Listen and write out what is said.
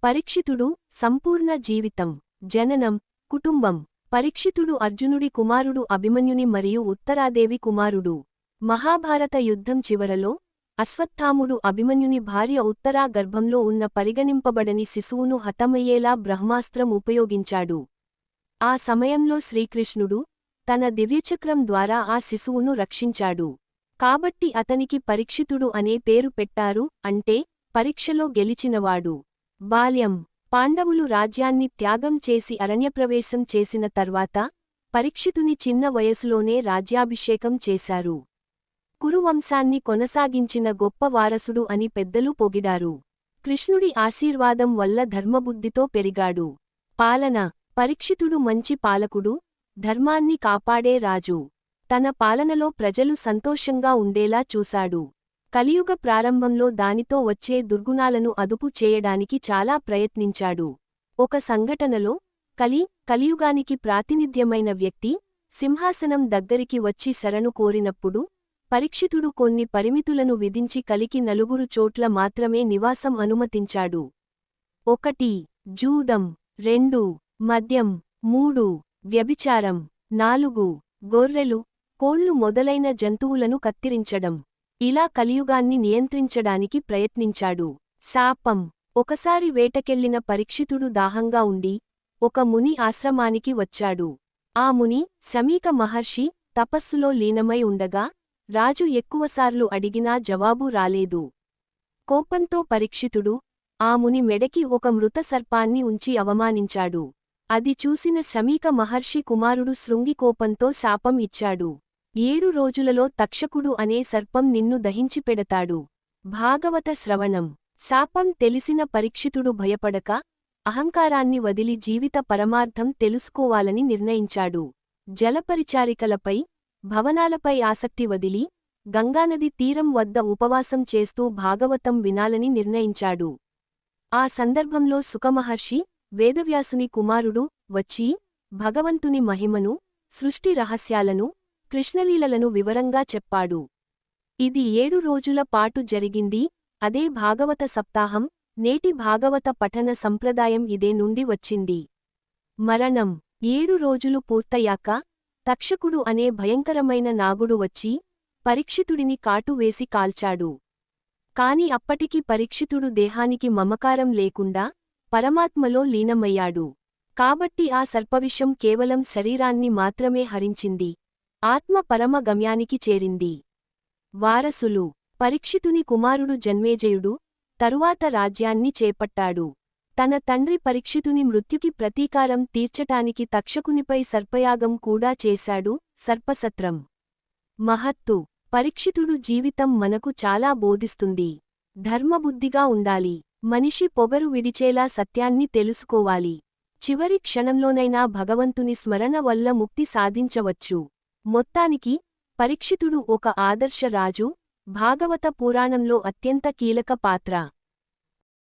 పరీక్షితుడు సంపూర్ణ జీవితం. జననం, కుటుంబం. పరీక్షితుడు అర్జునుడి కుమారుడు, అభిమన్యుని మరియు ఉత్తరాదేవి కుమారుడు. మహాభారత యుద్ధం చివరలో అశ్వత్థాముడు అభిమన్యుని భార్య ఉత్తరా గర్భంలో ఉన్న పరిగణింపబడని శిశువును హతమయ్యేలా బ్రహ్మాస్త్రం ఉపయోగించాడు. ఆ సమయంలో శ్రీకృష్ణుడు తన దివ్యచక్రం ద్వారా ఆ శిశువును రక్షించాడు. కాబట్టి అతనికి పరీక్షితుడు అనే పేరు పెట్టారు, అంటే పరీక్షలో గెలిచినవాడు. బాల్యం. పాండవులు రాజ్యాన్ని త్యాగం చేసి అరణ్యప్రవేశం చేసిన తర్వాత పరీక్షితుని చిన్న వయసులోనే రాజ్యాభిషేకం చేశారు. కురువంశాన్ని కొనసాగించిన గొప్ప వారసుడు అని పెద్దలు పొగిడారు. కృష్ణుడి ఆశీర్వాదం వల్ల ధర్మబుద్ధితో పెరిగాడు. పాలన. పరీక్షితుడు మంచి పాలకుడు, ధర్మాన్ని కాపాడే రాజు. తన పాలనలో ప్రజలు సంతోషంగా ఉండేలా చూశాడు. కలియుగ ప్రారంభంలో దానితో వచ్చే దుర్గుణాలను అదుపు చేయడానికి చాలా ప్రయత్నించాడు. ఒక సంఘటనలో కలియుగానికి ప్రాతినిధ్యమైన వ్యక్తి సింహాసనం దగ్గరికి వచ్చి శరణు కోరినప్పుడు పరీక్షితుడు కొన్ని పరిమితులను విధించి కలికి 4 చోట్ల మాత్రమే నివాసం అనుమతించాడు. 1. జూదం. 2. మద్యం. 3. వ్యభిచారం. 4. గొర్రెలు, కోళ్లు మొదలైన జంతువులను కత్తిరించడం. ఇలా కలియుగాన్ని నియంత్రించడానికి ప్రయత్నించాడు. శాపం. ఒకసారి వేటకెళ్లిన పరీక్షితుడు దాహంగా ఉండి ఒక ముని ఆశ్రమానికి వచ్చాడు. ఆ ముని శమీక మహర్షి తపస్సులో లీనమై ఉండగా రాజు ఎక్కువసార్లు అడిగినా జవాబు రాలేదు. కోపంతో పరీక్షితుడు ఆ ముని మెడకి ఒక మృత సర్పాన్ని ఉంచి అవమానించాడు. అది చూసిన శమీక మహర్షి కుమారుడు శృంగి కోపంతో శాపం ఇచ్చాడు. 7 రోజులలో తక్షకుడు అనే సర్పం నిన్ను దహించిపెడతాడు. భాగవత శ్రవణం. శాపం తెలిసిన పరీక్షితుడు భయపడక అహంకారాన్ని వదిలి జీవిత పరమార్థం తెలుసుకోవాలని నిర్ణయించాడు. జలపరిచారికలపై, భవనాలపై ఆసక్తి వదిలి గంగానది తీరం వద్ద ఉపవాసం చేస్తూ భాగవతం వినాలని నిర్ణయించాడు. ఆ సందర్భంలో సుఖమహర్షి, వేదవ్యాసుని కుమారుడు, వచ్చి భగవంతుని మహిమను, సృష్టి రహస్యాలను, కృష్ణలీలలను వివరంగా చెప్పాడు. ఇది 7 రోజుల పాటు జరిగింది. అదే భాగవత సప్తాహం. నేటి భాగవత పఠన సంప్రదాయం ఇదే నుండి వచ్చింది. మరణం. 7 రోజులు పూర్తయ్యాక తక్షకుడు అనే భయంకరమైన నాగుడు వచ్చి పరీక్షితుడిని కాటు వేసి కాల్చాడు. కాని అప్పటికి పరీక్షితుడు దేహానికి మమకారం లేకుండా పరమాత్మలో లీనమయ్యాడు. కాబట్టి ఆ సర్పవిషం కేవలం శరీరాన్ని మాత్రమే హరించింది. ఆత్మ పరమ గమ్యానికి చేరింది. వారసులు. పరీక్షితుని కుమారుడు జన్మేజయుడు తరువాత రాజ్యాన్ని చేపట్టాడు. తన తండ్రి పరీక్షితుని మృత్యుకి ప్రతీకారం తీర్చటానికి తక్షకునిపై సర్పయాగం కూడా చేశాడు. సర్పసత్రం. మహత్తు. పరీక్షితుడు జీవితం మనకు చాలా బోధిస్తుంది. ధర్మబుద్ధిగా ఉండాలి. మనిషి పొగరు విడిచేలా సత్యాన్ని తెలుసుకోవాలి. చివరి క్షణంలోనైనా భగవంతుని స్మరణ వల్ల ముక్తి సాధించవచ్చు. మొత్తానికి పరీక్షితుడు ఒక ఆదర్శ రాజు. భాగవత పురాణంలో అత్యంత కీలక పాత్ర.